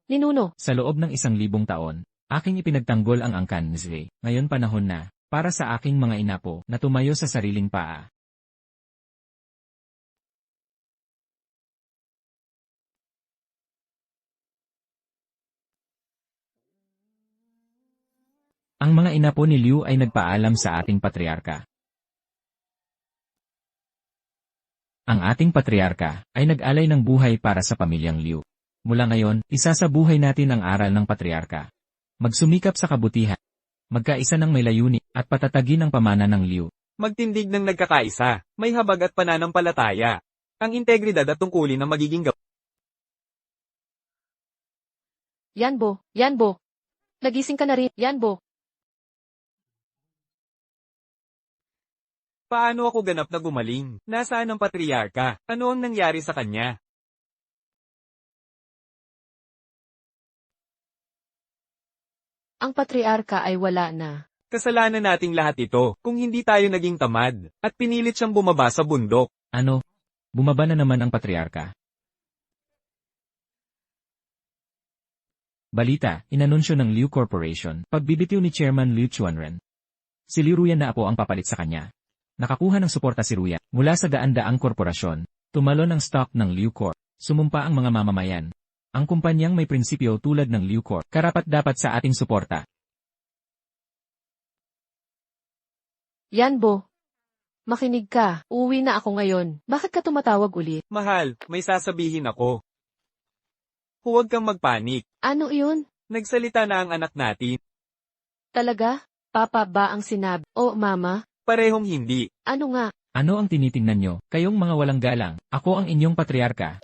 Ninuno. Sa loob ng 1,000 taon, aking ipinagtanggol ang angkan Nzwe. Ngayon panahon na, para sa aking mga inapo, na tumayo sa sariling paa. Ang mga inapo ni Liu ay nagpaalam sa ating patriarka. Ang ating patriarka ay nag-alay ng buhay para sa pamilyang Liu. Mula ngayon, isasabuhay natin ang aral ng patriarka. Magsumikap sa kabutihan. Magkaisa ng may layunin at patatagin ang pamana ng Liu. Magtindig ng nagkakaisa, may habag at pananampalataya. Ang integridad at tungkulin ng magiging gawa. Yanbo, Yanbo. Nagising ka na rin, Yanbo. Paano ako ganap na gumaling? Nasaan ang patriarka? Ano ang nangyari sa kanya? Ang patriarka ay wala na. Kasalanan nating lahat ito, kung hindi tayo naging tamad, at pinilit siyang bumaba sa bundok. Ano? Bumaba na naman ang patriarka. Balita, inanunsyo ng Liu Corporation, pagbibitiw ni Chairman Liu Chuanren. Si Liu Ruyan na po ang papalit sa kanya. Nakakuha ng suporta si Ruyan mula sa daan-daang korporasyon. Tumalon ang stock ng Liu Corp. Sumumpa ang mga mamamayan. Ang kumpanyang may prinsipyo tulad ng Liu Corp, karapat-dapat sa ating suporta. Yanbo. Makinig ka, uuwi na ako ngayon. Bakit ka tumatawag ulit? Mahal, may sasabihin ako. Huwag kang magpanik. Ano iyon? Nagsalita na ang anak natin. Talaga? Papa ba ang sinabi? O mama? Parehong hindi. Ano nga? Ano ang tinitingnan nyo? Kayong mga walang galang. Ako ang inyong patriarka.